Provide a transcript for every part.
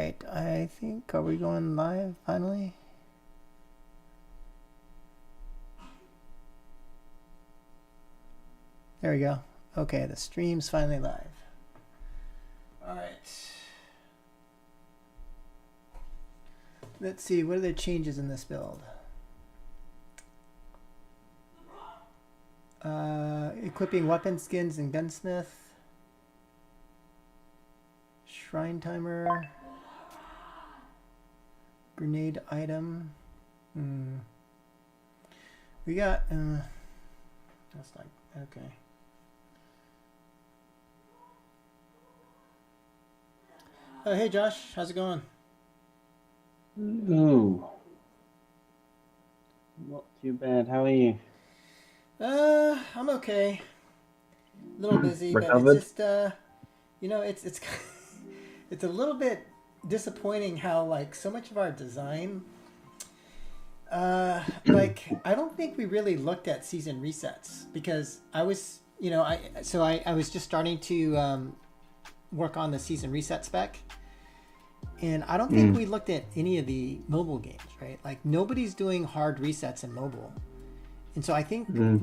right, I think, are we going live finally? There we go. Okay, the stream's finally live. All right. Let's see, what are the changes in this build? Equipping weapon skins and gunsmith. Shrine timer. Grenade item. We got, that's like, okay. Oh, hey Josh, how's it going? Ooh. Not too bad. How are you? I'm okay. A little busy, but it's Recovered? just, it's it's a little bit disappointing how like so much of our design, like I don't think we really looked at season resets because I was, I was just starting to work on the season reset spec. And I don't think we looked at any of the mobile games, right? Like nobody's doing hard resets in mobile. And so I think I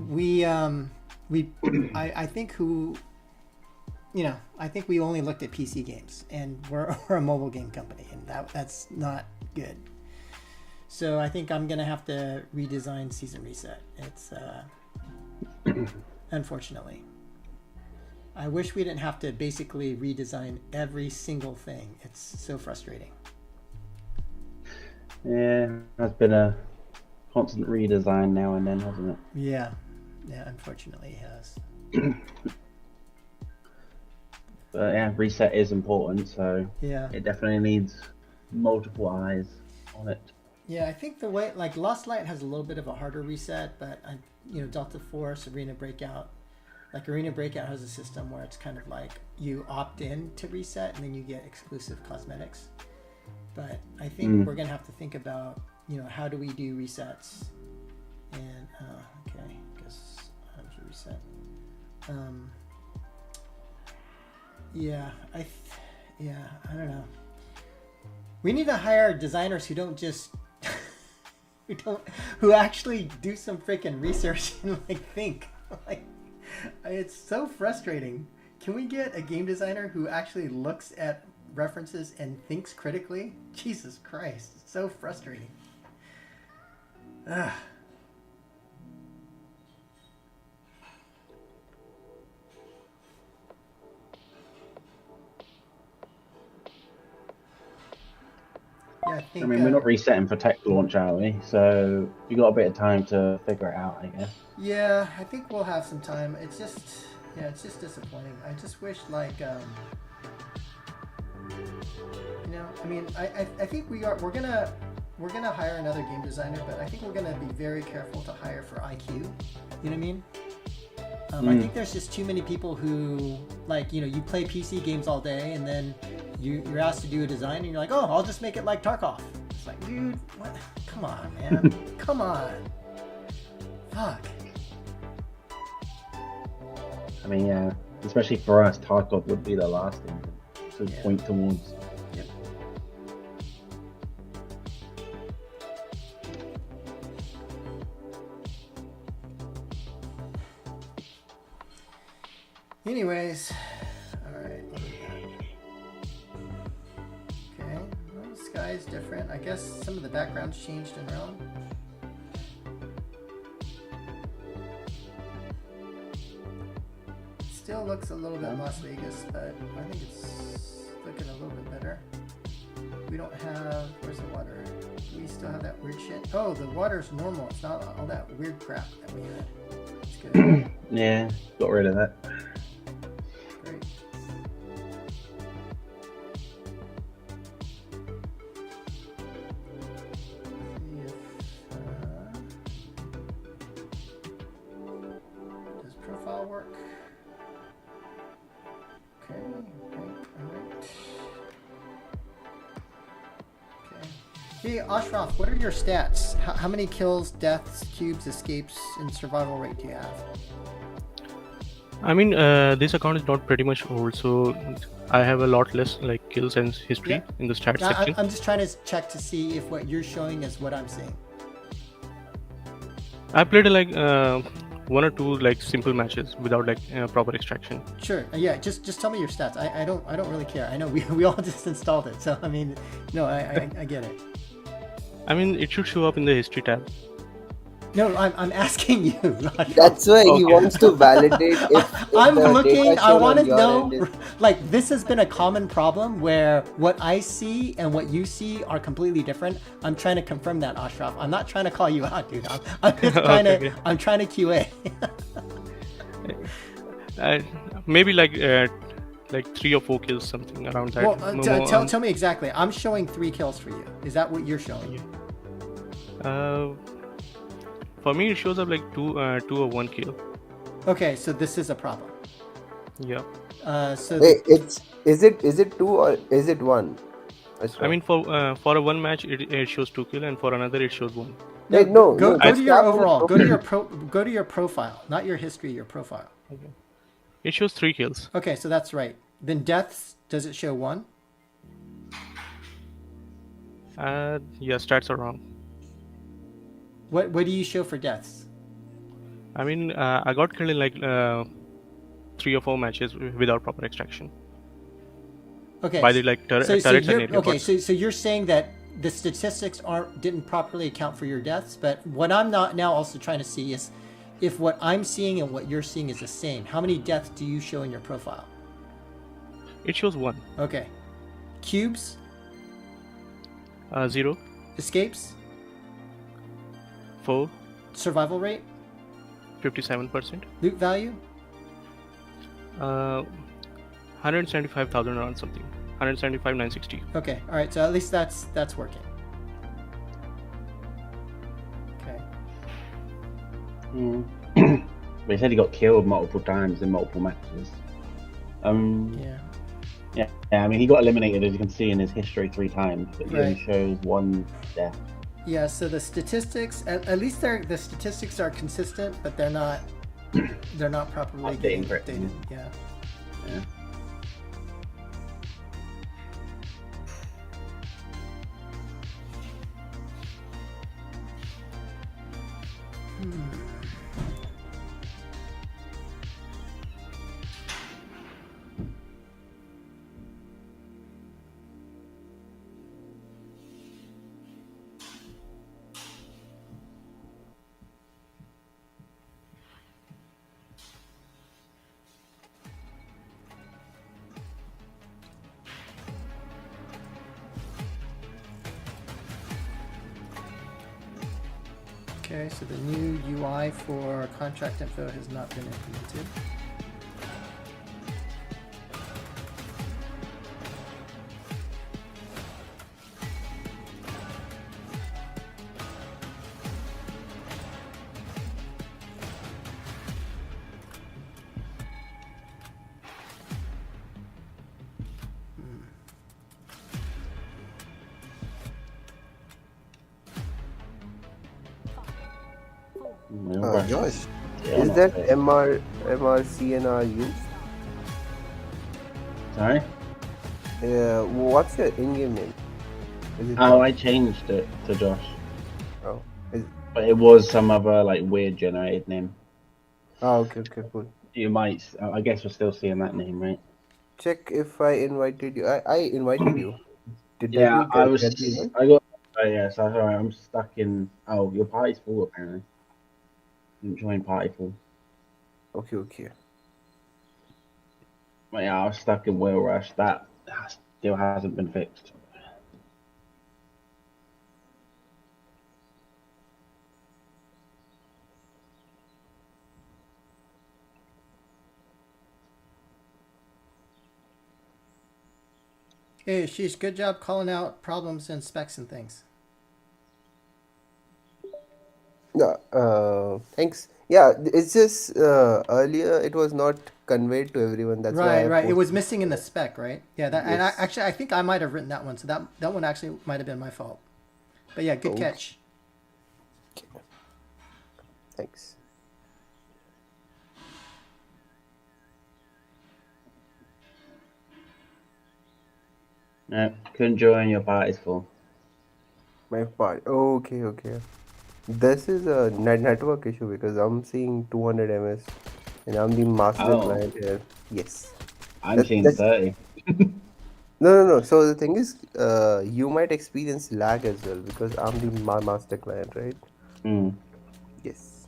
think I think we only looked at PC games, and we're a mobile game company, and that's not good. So I think I'm gonna have to redesign season reset. It's unfortunately. I wish we didn't have to basically redesign every single thing. It's so frustrating. Yeah, that's been a constant redesign now and then, hasn't it? Yeah, unfortunately it has. But yeah, reset is important, so Yeah. it definitely needs multiple eyes on it. Yeah, I think the way, like Lost Light has a little bit of a harder reset, but Delta Force, Arena Breakout, like Arena Breakout has a system where it's kind of like you opt in to reset and then you get exclusive cosmetics. But I think we're gonna have to think about, how do we do resets? And okay, I guess I should reset. I don't know. We need to hire designers who don't just who actually do some freaking research and like think. Like it's so frustrating. Can we get a game designer who actually looks at references and thinks critically? Jesus Christ, it's so frustrating. Ugh. Yeah, I think. I mean, we're not resetting for tech launch, are we? So we got a bit of time to figure it out, I guess. Yeah, I think we'll have some time. It's just disappointing. I just wish I mean, I think we're gonna hire another game designer, but I think we're gonna be very careful to hire for IQ. You know what I mean? I think there's just too many people who you play PC games all day and then you're asked to do a design and you're like, oh, I'll just make it like Tarkov. It's like, dude, what? Come on, man. Come on. Fuck. I mean, yeah, especially for us, Tarkov would be the last thing to point towards. Yep. Anyways, all right. Okay, well, the sky is different. I guess some of the backgrounds changed in Realm. Still looks a little bit Las Vegas, but I think it's looking a little bit better. We don't have, where's the water? We still have that weird shit. Oh, the water's normal. It's not all that weird crap that we had. It's good. Yeah, got rid of that. Great. Does profile work? Okay, alright. Okay. Hey, Ashraf, what are your stats? How many kills, deaths, cubes, escapes, and survival rate do you have? I mean, this account is not pretty much old, so I have a lot less like kills and Yeah. history in the stats section. I'm just trying to check to see if what you're showing is what I'm seeing. I played like one or two like simple matches without like proper extraction. Sure. Yeah. Just tell me your stats. I don't really care. I know we all just installed it. So I mean, no, I get it. I mean, it should show up in the history tab. No, I'm asking you. Raj. That's why he Okay. wants to validate if I'm the looking. data I shown want on to your know. end is. Like this has been a common problem where what I see and what you see are completely different. I'm trying to confirm that, Ashraf. I'm not trying to call you out, dude. I'm just trying Okay. to. I'm trying to QA. Maybe like 3 or 4 kills, something around that. Well, tell me exactly. I'm showing 3 kills for you. Is that what you're showing? For me, it shows up like 2 or 1 kill. Okay, so this is a problem. Yeah. So Wait, is it 2 or is it 1? I mean, for a one match, it shows 2 kill, and for another, it shows 1. Wait, no, go that's to your not overall. true. Go to your profile, not your history. Your profile. Okay. It shows 3 kills. Okay, so that's right. Then deaths, does it show 1? Yeah, stats are wrong. What do you show for deaths? I mean, I got killed in like 3 or 4 matches without proper extraction. Okay. By the like turrets and area okay, bots. so you're saying that the statistics didn't properly account for your deaths, but what I'm not now also trying to see is if what I'm seeing and what you're seeing is the same. How many deaths do you show in your profile? It shows 1. Okay. Cubes, 0, escapes, 4, survival rate, 57%. loot value. 175,000 around something. 175,960. Okay, all right. So at least that's working. Okay. But he said he got killed multiple times in multiple matches. Yeah. Yeah. I mean, he got eliminated, as you can see in his history, 3 times, but he only Right. shows 1 death. Yeah. So the statistics, at least the statistics are consistent, but they're not properly getting Updating correctly. updated. Yeah. Yeah. Okay, so the new UI for contract info has not been implemented. Josh, Yeah, is not that fair. MRCNR used? Sorry? What's your in-game name? Is it Oh, I changed it to Josh. Oh, is, But it was some other like weird generated name. okay, cool. You might, I guess we're still seeing that name, right? Check if I invited you. I invited you. Did Yeah, you I was. get the invite? I got. Oh yeah, so sorry, I'm stuck in. Oh, your party's full apparently. Didn't join party full. Okay. But yeah, I was stuck in Wheel Rush. That still hasn't been fixed. Hey, sheesh, good job calling out problems and specs and things. Yeah, thanks. Yeah, it's just earlier it was not conveyed to everyone. That's why I Right. It posted. was missing in the spec, right? Yeah, that and Yes. I think I might have written that one, so that one actually might have been my fault. But yeah, good Okay. catch. Thanks. No, couldn't join. Your party's full. My part. Okay, okay. This is a network issue because I'm seeing 200 ms and I'm the master Oh, client here. Yes. I'm seeing That's 30. no, no, no. So the thing is, you might experience lag as well because I'm the master client, right? Hmm. Yes.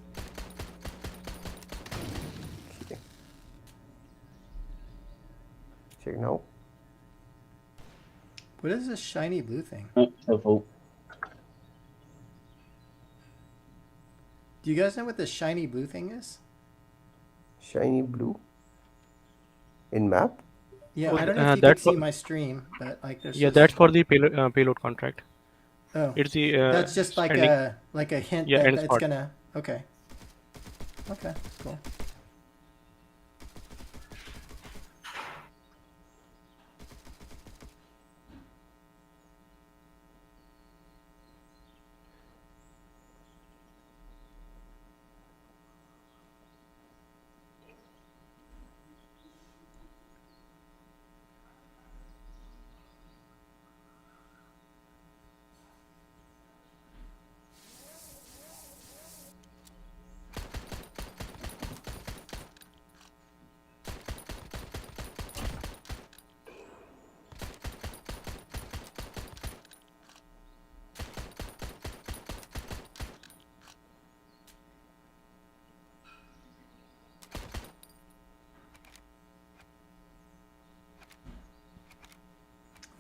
Okay. Check now. What is this shiny blue thing? Oh, so full. Do you guys know what this shiny blue thing is? Shiny blue in map. Yeah, Oh, I don't know if you can that's see my stream, but like there's yeah, just that's for the payload contract. oh, It's the that's just spending. like a hint Yeah, that end it's spot. gonna okay. Okay, cool.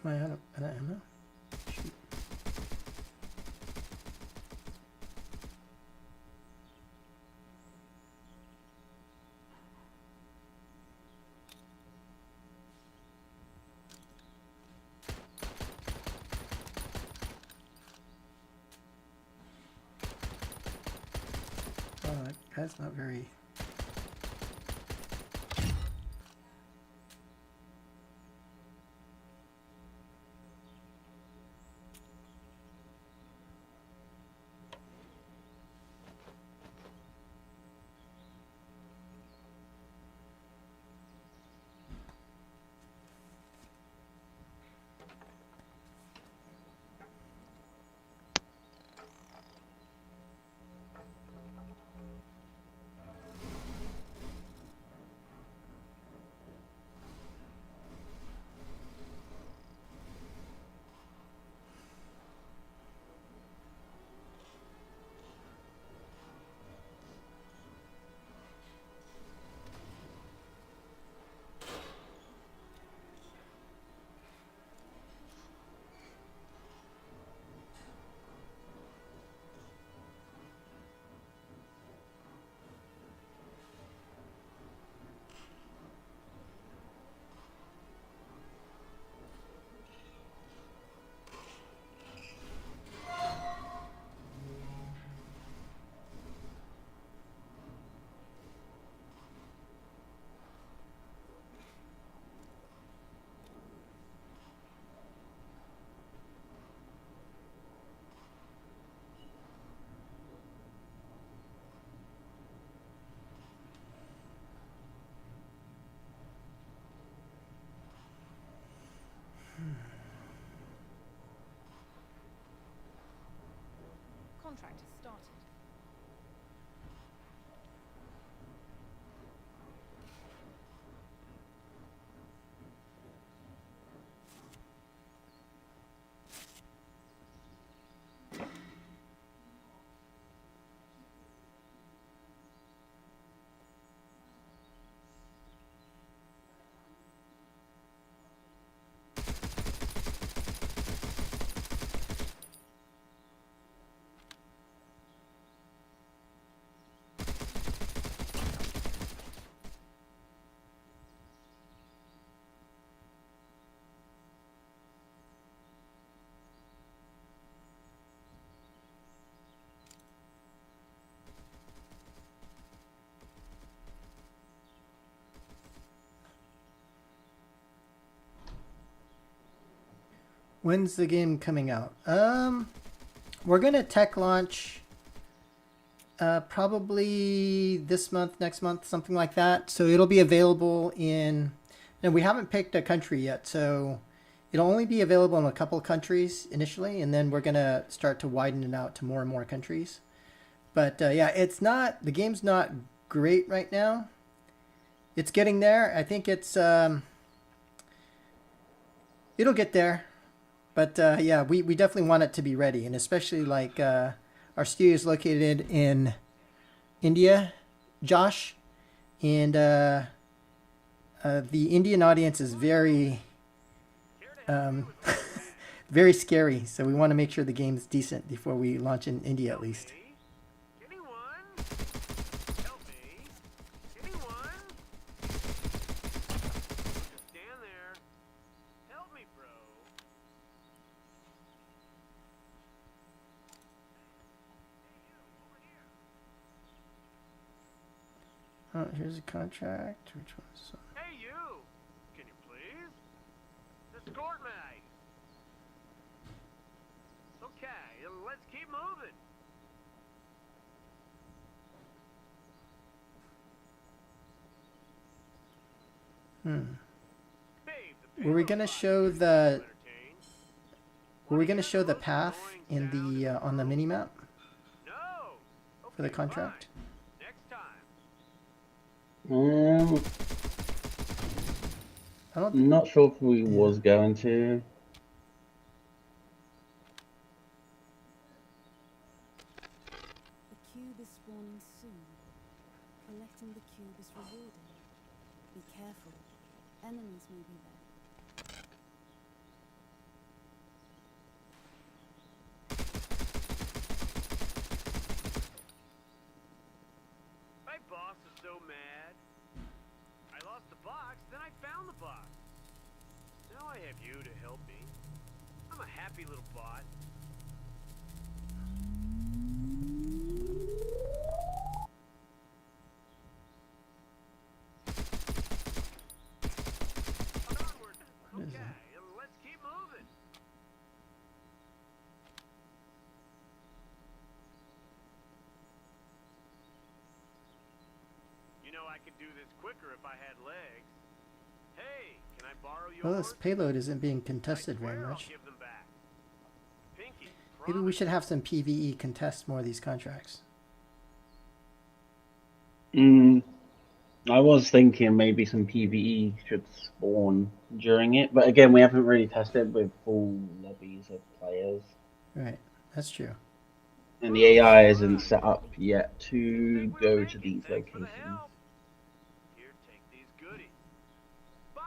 Am I out of ammo? Shoot. Oh, that guy's not very. Contract has started. When's the game coming out? We're gonna tech launch probably this month, next month, something like that. So it'll be available in, and we haven't picked a country yet. So It'll only be available in a couple countries initially, and then we're gonna start to widen it out to more and more countries. But yeah, the game's not great right now. It's getting there. I think it'll get there. But yeah, we definitely want it to be ready, and especially like our studio is located in India, Josh, and the Indian audience is very very scary. So we want to make sure the game's decent before we launch in India at least. Oh, here's a contract. Which one's Hey, you! Can you please? Escort me! Okay, let's keep moving. Were we gonna show the path in the on the mini map No! for the contract? Next time. I don't. I'm not sure if we was going to. The cube is spawning soon. Collecting the cube is rewarding. Be careful. Enemies may be there. My boss is so mad. I lost the box, then I found the box. Now I have you to help me. I'm a happy little bot. Onward. Okay, let's keep moving. You know I could do this quicker if I had legs. Hey, can I borrow yours? Well, this payload isn't being contested very Swear I'll much. give them back. Pinky, Maybe we promise. should have some PVE contest more of these contracts. I was thinking maybe some PvE should spawn during it, but again, we haven't really tested with full lobbies of players, Right, that's true. and the AI isn't set up yet to go to these Thanks for the locations. help. Here, take these goodies. Bye.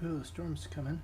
Oh, the storm's coming.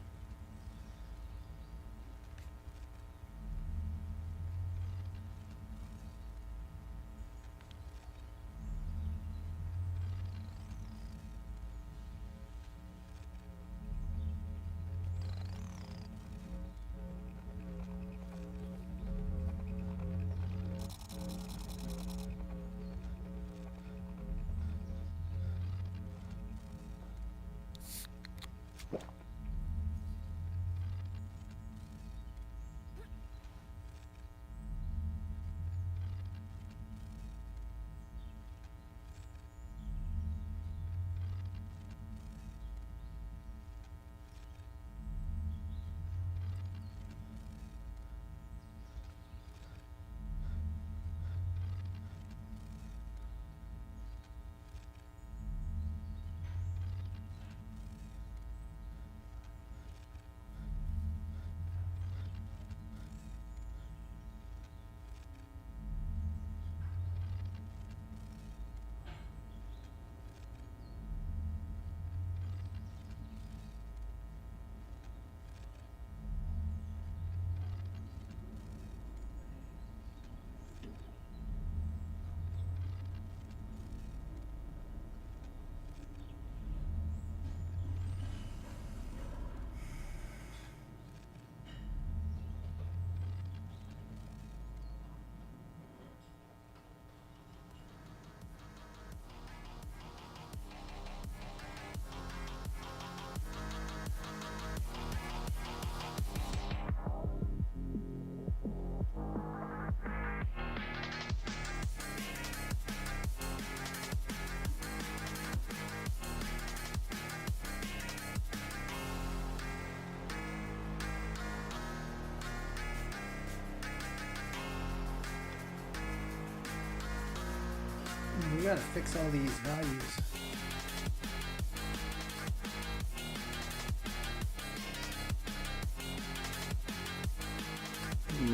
We gotta fix all these values.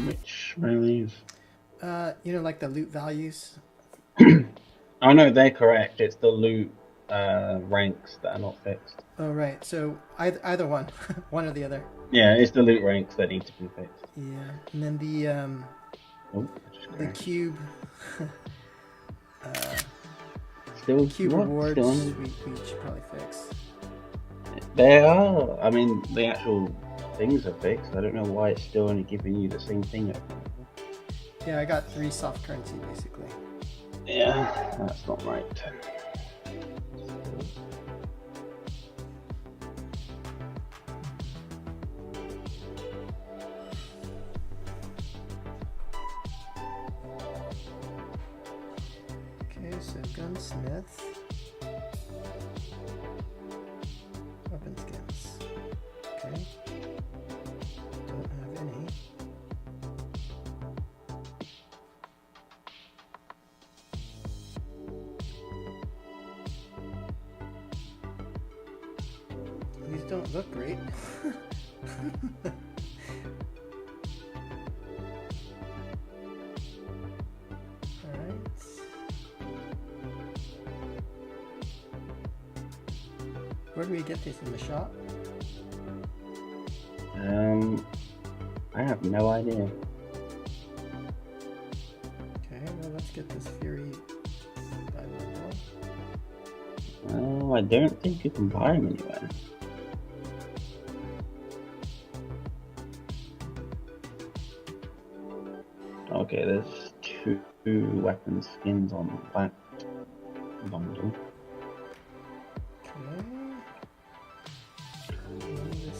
Which values? Like the loot values. Oh no, they're correct. It's the loot ranks that are not fixed. Oh, right. So either one, one or the other. Yeah, it's the loot ranks that need to be fixed. Yeah, and then the Oh, I just the crashed. cube. Still, Cube what? rewards Still on? we should probably fix. They are. I mean, the actual things are fixed. I don't know why it's still only giving you the same thing. Yeah, I got 3 soft currency basically. Yeah, that's not right. Okay, so gunsmith. Weapon skins. Okay. Don't have any. These don't look great. Alright. Where do we get this, in the shop? I have no idea. Okay, well let's get this Fury by level. Oh, I don't think you can buy them anywhere. Okay, there's 2 weapon skins on that bundle. Okay.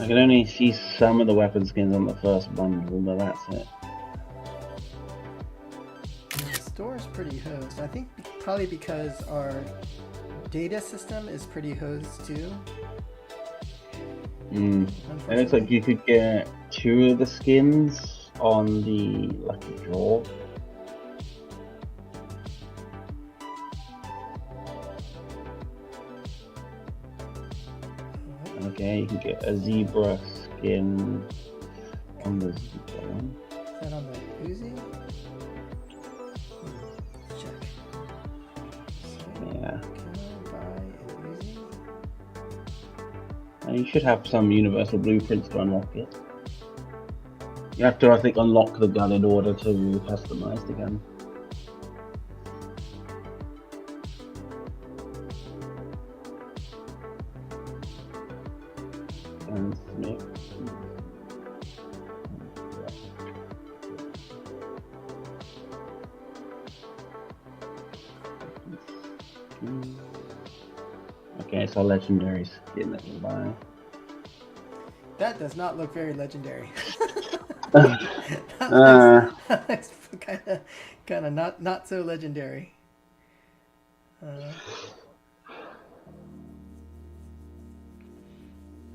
I can only see some of the weapon skins on the first bundle, but that's it. The store's pretty hosed. I think probably because our data system is pretty hosed too. It looks like you could get 2 of the skins on the lucky draw. Okay, you can get a zebra skin on the zebra one. Is that on the Uzi? Check. So, Yeah. can I buy an Uzi? Oh You should have some universal blueprints to unlock it. You have to, I think, unlock the gun in order to customize the gun. And yeah. Okay, so legendary skin that you buy. That does not look very legendary. Uh, that looks kind of not so legendary.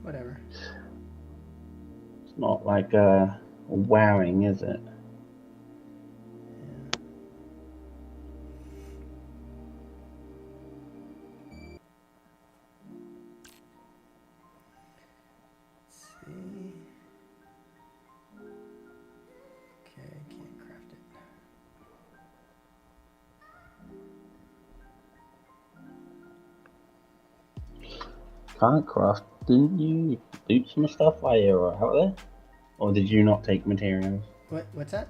Whatever. It's not like wowing, is it? See. Okay, can't craft it. Can't craft. Didn't you loot some stuff while you were out there? Or did you not take materials? What's that?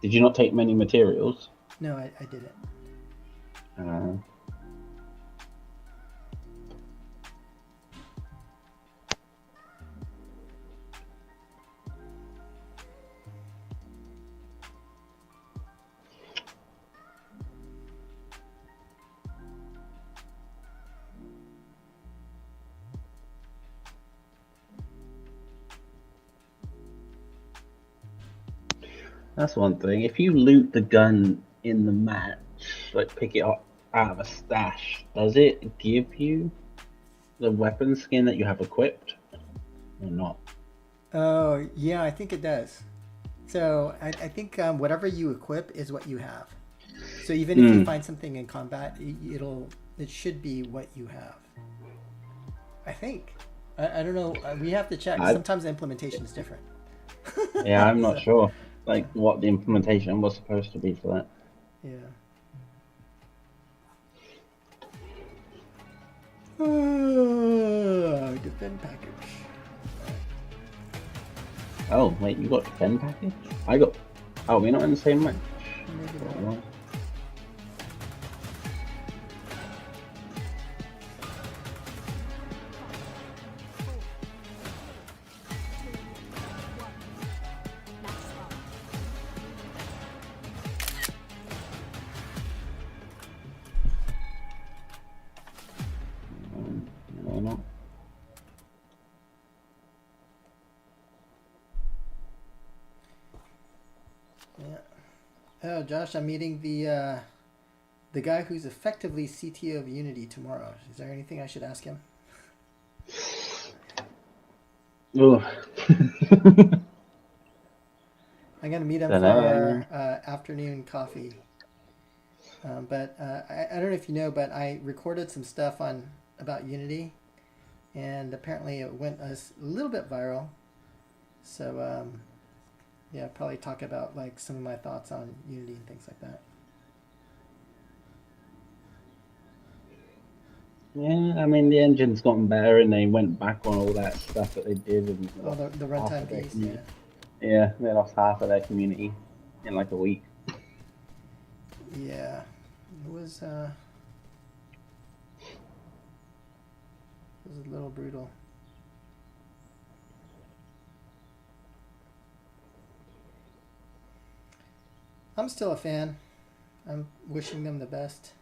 Did you not take many materials? No, I didn't. That's one thing. If you loot the gun in the match, like pick it up out of a stash, does it give you the weapon skin that you have equipped or not? Oh, yeah, I think it does. So I think whatever you equip is what you have. So even if you find something in combat, it should be what you have. I think. I don't know. We have to check. Sometimes the implementation is different. Yeah, I'm not sure. Like what the implementation was supposed to be for that. Yeah. Defend package. Oh, wait, you got the pen package? I got. Oh, we're not in the same match. Maybe not. Well, why not? Yeah. Oh, Josh, I'm meeting the guy who's effectively CTO of Unity tomorrow. Is there anything I should ask him? Oh. I'm gonna meet him for Dunno. our afternoon coffee. But I don't know if you know, but I recorded some stuff about Unity, and apparently it went a little bit viral. So yeah, probably talk about like some of my thoughts on Unity and things like that. Yeah, I mean the engine's gotten better, and they went back on all that stuff that they did, and Oh, the half runtime of their piece, yeah. community. Yeah, they lost half of their community in like a week. Yeah, it was a little brutal. I'm still a fan. I'm wishing them the best.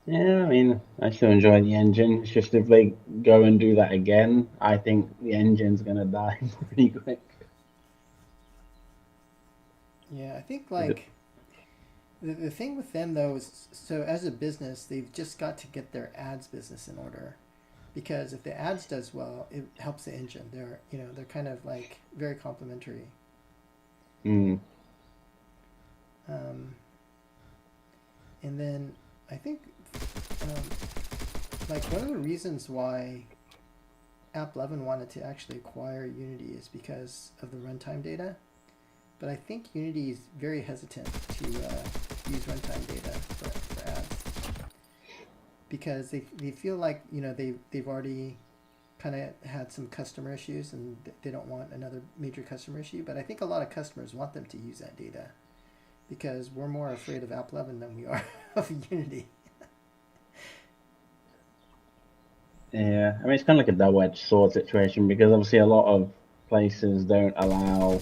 Yeah, I mean, I still enjoy the engine. It's just if they go and do that again, I think the engine's gonna die pretty quick. Yeah, I think like the thing with them though is, so as a business, they've just got to get their ads business in order, because if the ads does well, it helps the engine. They're kind of like very complementary. Mm. And then I think like one of the reasons why App11 wanted to actually acquire Unity is because of the runtime data. But I think Unity is very hesitant to use runtime data for ads, because they feel like they've already kind of had some customer issues, and they don't want another major customer issue. But I think a lot of customers want them to use that data because we're more afraid of app11 than we are of Unity. Yeah, I mean it's kind of like a double-edged sword situation because obviously a lot of places don't allow,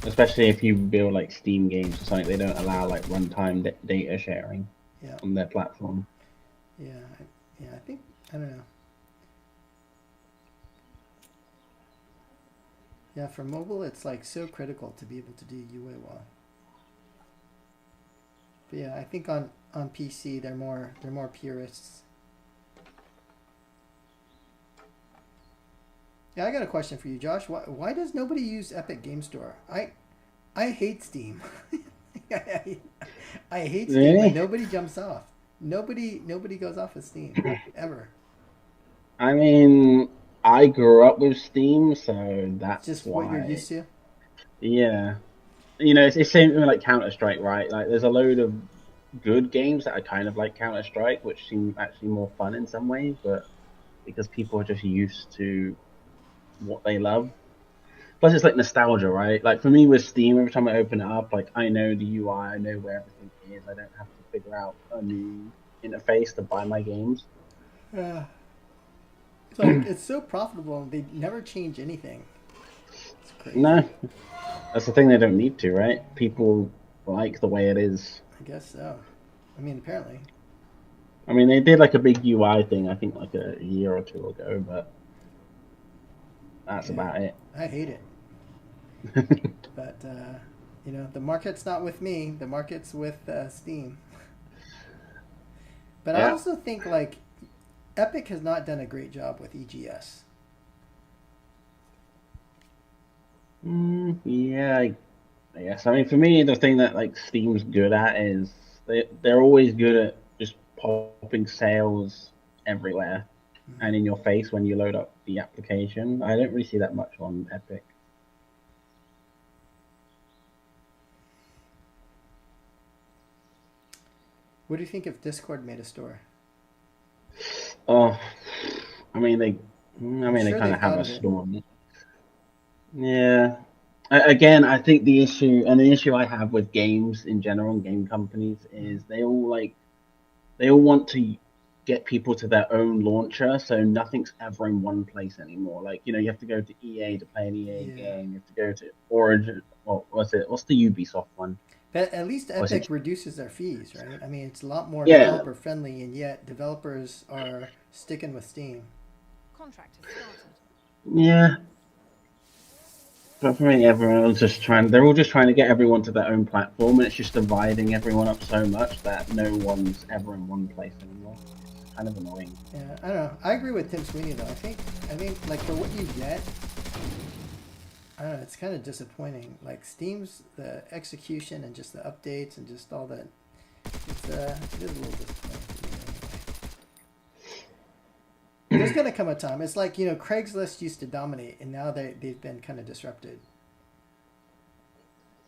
especially if you build like Steam games or something, they don't allow like runtime data sharing Yeah, on their platform. yeah, I think I don't know. Yeah, for mobile, it's like so critical to be able to do UA well. But yeah, I think on PC they're more purists. Yeah, I got a question for you, Josh. Why does nobody use Epic Game Store? I hate Steam. I hate Steam, Really? but nobody jumps off. Nobody goes off of Steam ever. I mean, I grew up with Steam, so It's that's just what you're why. used to. Yeah, you know, it's same thing like Counter-Strike, right? Like, there's a load of good games that are kind of like Counter-Strike, which seem actually more fun in some ways, but because people are just used to what they love. Plus, it's like nostalgia, right? Like for me with Steam, every time I open it up, like I know the UI, I know where everything is. I don't have to figure out a new interface to buy my games. Yeah. It's like it's so profitable and they never change anything. It's crazy. No, that's the thing. They don't need to, right? People like the way it is. I guess so. I mean, apparently. I mean, they did like a big UI thing, I think, like a year or two ago, but that's Yeah. about it. I hate it. But you know, the market's not with me. The market's with Steam. But I Yeah. also think like Epic has not done a great job with EGS. Yeah, I guess. I mean, for me, the thing that like Steam's good at is they're always good at just popping sales everywhere and in your face when you load up the application. I don't really see that much on Epic. What do you think if Discord made a store? Oh, I mean they Sure kind they've of have thought a of it. store. Yeah. Again, I think the issue I have with games in general and game companies is they all want to get people to their own launcher, so nothing's ever in one place anymore. Like, you know, you have to go to EA to play an EA Yeah. game. You have to go to Origin. Well, what's the Ubisoft one? But at least Was Epic it? reduces their fees, right? I mean, it's a lot more Yeah. developer friendly, and yet developers are sticking with Steam. Contract has started. Yeah. But for me, they're all just trying to get everyone to their own platform, and it's just dividing everyone up so much that no one's ever in one place anymore. It's kind of annoying. Yeah, I don't know. I agree with Tim Sweeney though. I think like for what you get, I don't know. It's kind of disappointing. Like Steam's the execution and just the updates and just all that. It is a little disappointing to me anyway. There's gonna come a time. It's like, you know, Craigslist used to dominate, and now they've been kind of disrupted.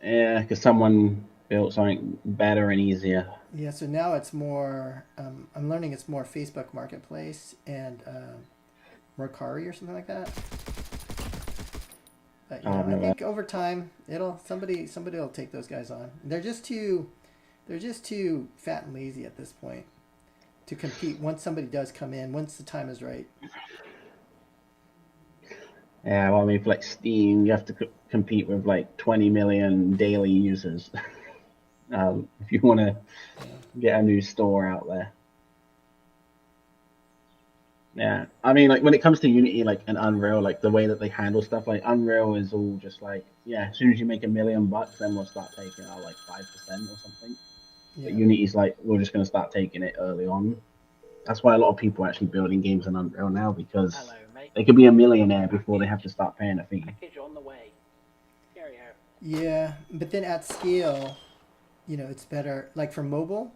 Yeah, because someone built something better and easier. Yeah, so now it's more. I'm learning it's more Facebook Marketplace and Mercari or something like that. But, you know, I think over time somebody will take those guys on. They're just too fat and lazy at this point to compete. Once somebody does come in, once the time is right. Yeah, well, I mean, for like Steam, you have to compete with like 20 million daily users if you want to get a new store out there. Yeah, I mean, like when it comes to Unity, like and Unreal, like the way that they handle stuff, like Unreal is all just like, yeah, as soon as you make $1 million, then we'll start taking out like 5% or something. Yeah. But Unity's like, we're just going to start taking it early on. That's why a lot of people are actually building games in Unreal now, because they could be a millionaire before they have to start paying a fee. Yeah, but then at scale, you know, it's better. Like for mobile,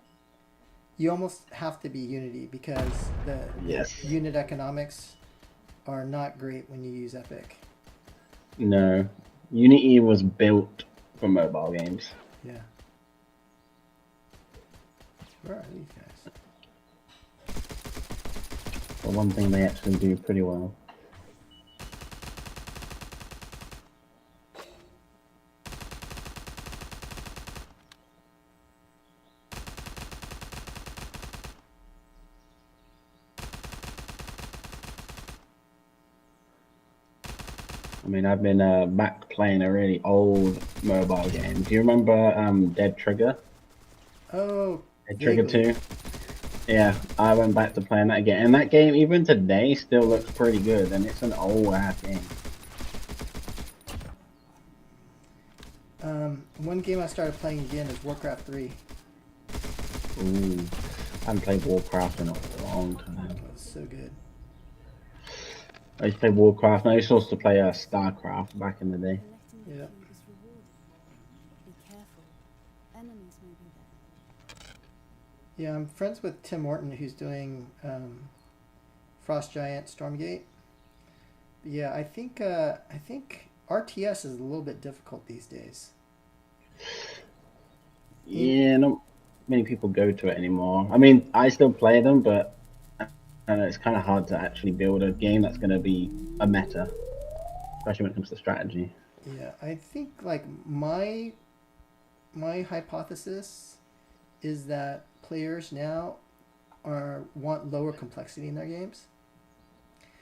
you almost have to be Unity because the Yes. unit economics are not great when you use Epic. No, Unity was built for mobile games. Yeah. Where are these guys? For one thing, they actually do pretty well. I mean, I've been back playing a really old mobile game. Do you remember Dead Trigger? Oh, Dead Trigger vaguely. 2? Yeah, I went back to playing that again. And that game, even today, still looks pretty good. And it's an old-ass game. One game I started playing again is Warcraft 3. Ooh, I haven't played Warcraft in a long time. It was so good. I used to play Warcraft, and I used to also play StarCraft back in the day. Collecting the Yeah. cube is rewarding. Be careful. Enemies may be there. Yeah, I'm friends with Tim Morton, who's doing Frost Giant Stormgate. But yeah, I think RTS is a little bit difficult these days. Yeah, not many people go to it anymore. I mean, I still play them, but it's kind of hard to actually build a game that's going to be a meta, especially when it comes to strategy. Yeah, I think like my hypothesis is that players now want lower complexity in their games.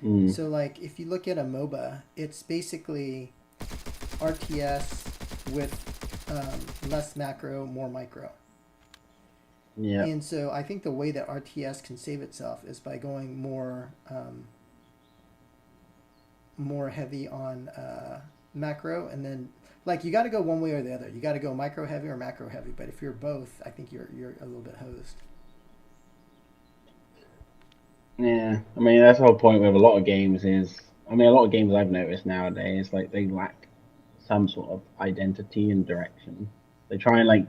Mm. So like if you look at a MOBA, it's basically RTS with less macro, more micro. Yeah. And so I think the way that RTS can save itself is by going more heavy on macro, and then like you got to go one way or the other. You got to go micro heavy or macro heavy. But if you're both, I think you're a little bit hosed. Yeah, I mean that's the whole point with a lot of games is, I mean a lot of games I've noticed nowadays, like they lack some sort of identity and direction. They try and like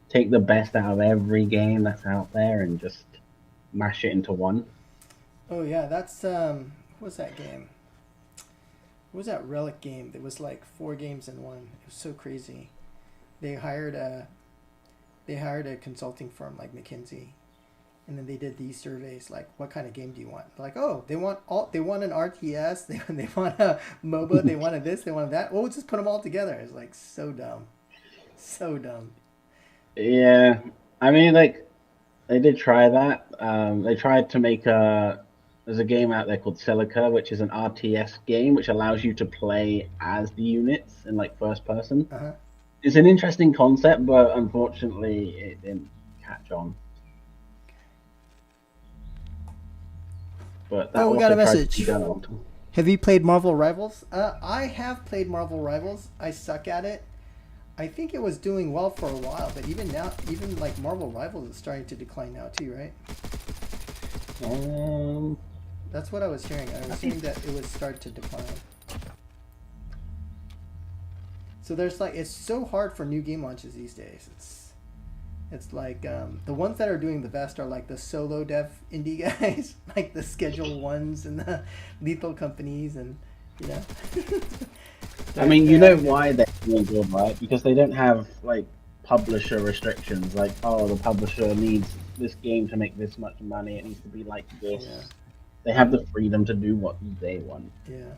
take the best out of every game that's out there and just mash it into one. Oh yeah, that's what was that game? What was that Relic game that was like 4 games in one? It was so crazy. They hired a consulting firm like McKinsey, and then they did these surveys like, what kind of game do you want? They're like, oh, they want an RTS, they want a MOBA, they wanted this, they wanted that. Well, we'll just put them all together. It's like so dumb, so dumb. Yeah, I mean like they did try that. They tried to make there's a game out there called Celica, which is an RTS game which allows you to play as the units in like first person. Uh-huh. It's an interesting concept, but unfortunately it didn't catch on. But that Oh, we got a also tried to message. be done on. Have you played Marvel Rivals? I have played Marvel Rivals. I suck at it. I think it was doing well for a while, but even now, even like Marvel Rivals is starting to decline now too, right? That's what I was hearing. I was hearing that it would start to decline. So there's like, it's so hard for new game launches these days. It's like the ones that are doing the best are like the solo dev indie guys, like the Schedule Ones and the Lethal Companies, and you know. I mean, you know why they're doing good, right? Because they don't have like publisher restrictions. Like, oh, the publisher needs this game to make this much money. It needs to be like this. Yeah. They have the freedom to do what they want. Yeah.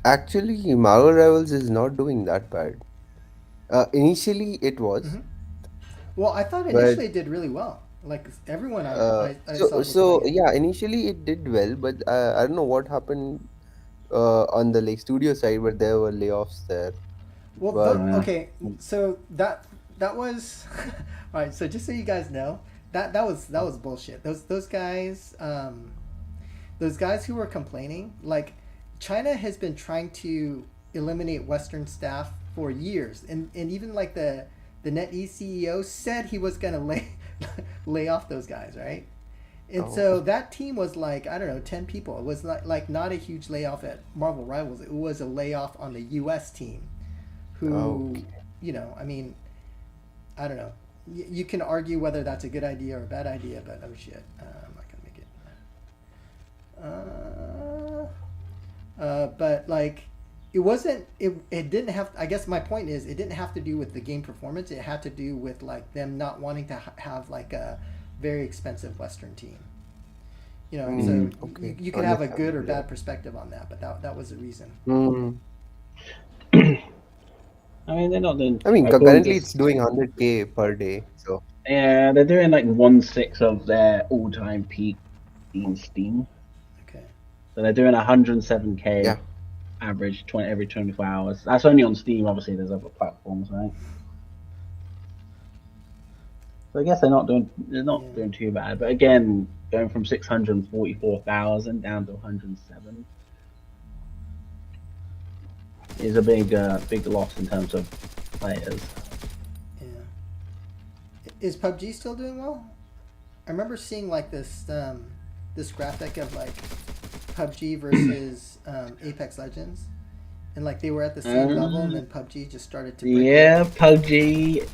Actually, Marvel Rivals is not doing that bad. Initially, it was. Mhm. Well, I thought But initially it did really well. Like everyone I saw was so playing it. yeah, initially it did well, but I don't know what happened on the like studio side, but there were layoffs there. Well, But okay, so that was all right. So just so you guys know, that was bullshit. Those guys who were complaining, like China has been trying to eliminate Western staff for years, and even like the NetEase CEO said he was gonna lay off those guys, right? And so that team was like, I don't know, 10 people. It was not a huge layoff at Marvel Rivals. It was a layoff on the US team, who, you know, I mean, I don't know. You can argue whether that's a good idea or a bad idea, but oh shit, I'm not gonna make it. But like, it wasn't. It didn't have. I guess my point is, it didn't have to do with the game performance. It had to do with like them not wanting to have like a very expensive Western team. You know, so okay. you can have a good or Understandable. bad perspective on that, but that was the reason. I mean, they're not doing. I mean, according currently to- it's doing 100K per day. So Yeah, they're doing like 1/6 of their all-time peak in Steam. Okay. So they're doing 107k Yeah. average every 24 hours. That's only on Steam. Obviously, there's other platforms, right? So I guess they're not doing too bad. But again, going from 644,000 down to 107 is a big loss in terms of players. Yeah. Is PUBG still doing well? I remember seeing like this graphic of like PUBG versus Apex Legends, and like they were at the same level, and then PUBG just started to break. Yeah, PUBG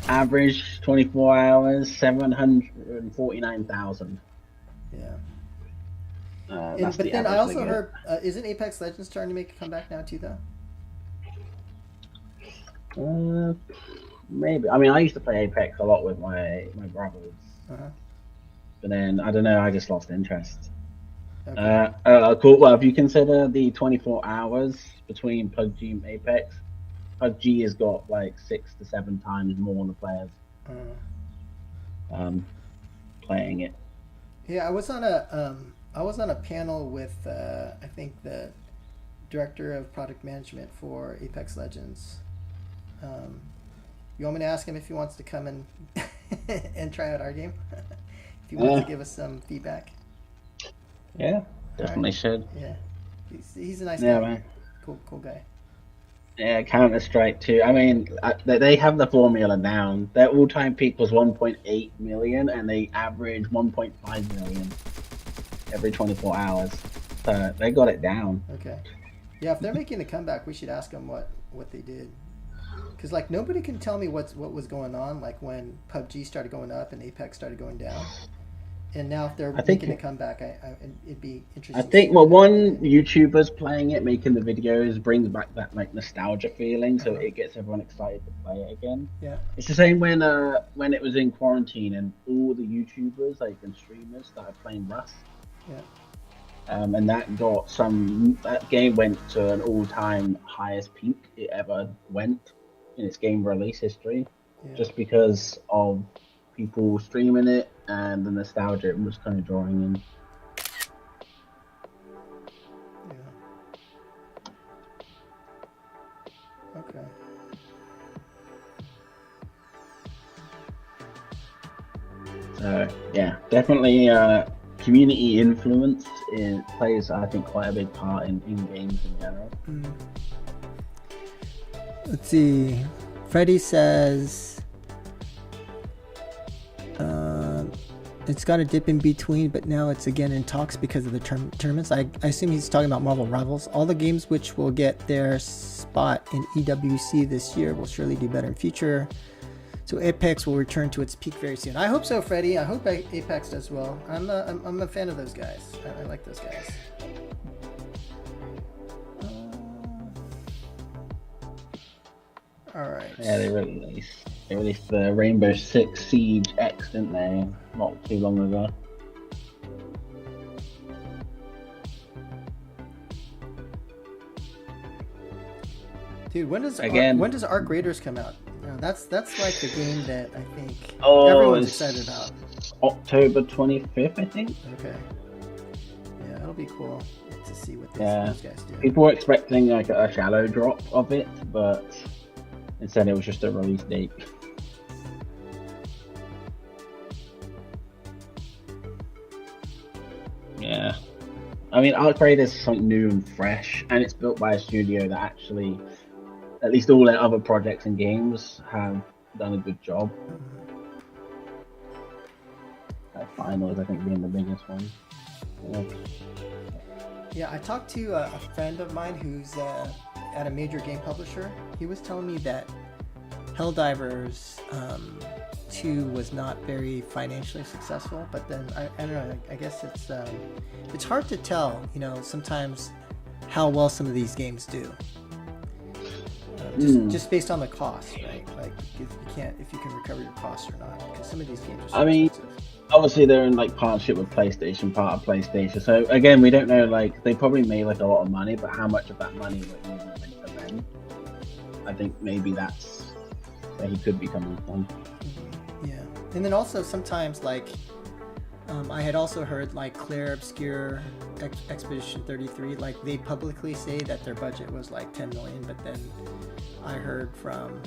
average 24 hours 749,000. Yeah. That's But the then I average also they get. heard, isn't Apex Legends starting to make a comeback now too, though? Maybe. I mean, I used to play Apex a lot with my brothers, Uh-huh. but then I don't know. I just lost interest. Okay. Cool. Well, if you consider the 24 hours between PUBG and Apex, PUBG has got like 6 to 7 times more the players playing it. Yeah, I was on a panel with I think the director of product management for Apex Legends. You want me to ask him if he wants to come and and try out our game? If he wants to give us some feedback. Yeah, definitely should. Yeah, he's a nice Yeah, guy. man. Cool guy. Yeah, Counter-Strike too. I mean, they have the formula down. Their all-time peak was 1.8 million, and they average 1.5 million every 24 hours. So they got it down. Okay. Yeah, if they're making a comeback, we should ask them what they did. Because like nobody can tell me what was going on, like when PUBG started going up and Apex started going down. And now if they're making a comeback, it'd be interesting. I think one YouTuber's playing it, making the videos, brings back that like nostalgia feeling, so it gets everyone excited to play it again. Yeah. It's the same when it was in quarantine and all the YouTubers and streamers started playing Rust. Yeah. And that game went to an all-time highest peak it ever went in its game release history, just because of people streaming it and the nostalgia it was kind of drawing in. Yeah. Okay. So yeah, definitely community influence plays, I think, quite a big part in games in general. Let's see. Freddie says it's got a dip in between, but now it's again in talks because of the tournaments. I assume he's talking about Marvel Rivals. All the games which will get their spot in EWC this year will surely do better in future. So Apex will return to its peak very soon. I hope so, Freddie. I hope Apex does well. I'm a fan of those guys. I like those guys. All right. Yeah, they released the Rainbow Six Siege X, didn't they? Not too long ago. Dude, when does Arc Raiders come out? That's like the game that I think everyone's excited about. October 25th, I think. Okay. Yeah, it'll be cool to see what those guys do. People were expecting like a shadow drop of it, but instead it was just a release date. Yeah. I mean, Arc Raiders is something new and fresh, and it's built by a studio that actually, at least all their other projects and games, have done a good job. Finals, I think, being the biggest one. Yeah, I talked to a friend of mine who's at a major game publisher. He was telling me that Helldivers 2 was not very financially successful, but then I don't know. I guess it's hard to tell, sometimes how well some of these games do. Just based on the cost, right? Like if you can recover your costs or not, because some of these games are so expensive. Obviously they're in like partnership with PlayStation, part of PlayStation. So again, we don't know. Like they probably made like a lot of money, but how much of that money even went to them? I think maybe that's where he could be coming from. Yeah, and then also sometimes like I had also heard like clear, obscure Expedition 33. Like they publicly say that their budget was like 10 million, but then I heard from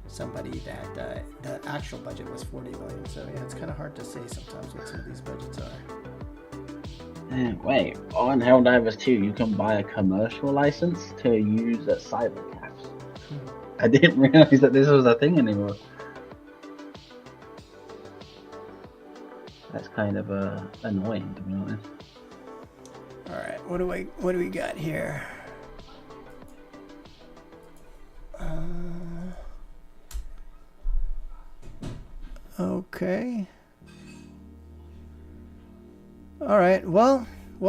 somebody that the actual budget was 40 million. So yeah, it's kind of hard to say sometimes what some of these budgets are. Wait, on Helldivers 2, you can buy a commercial license to use at cybercafes. I didn't realize that this was a thing anymore. That's kind of annoying, to be honest. All right, what do we got here? Okay. All right. Well,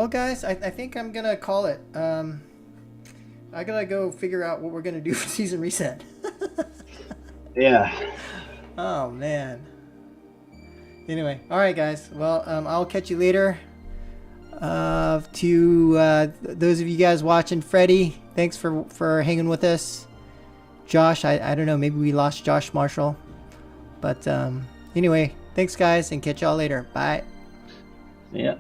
guys, I think I'm gonna call it. I gotta go figure out what we're gonna do for season reset. Yeah. Oh man. Anyway, all right, guys. Well, I'll catch you later. To those of you guys watching, Freddie, thanks for hanging with us. Josh, I don't know, maybe we lost Josh Marshall, but anyway, thanks guys, and catch y'all later. Bye. Yeah.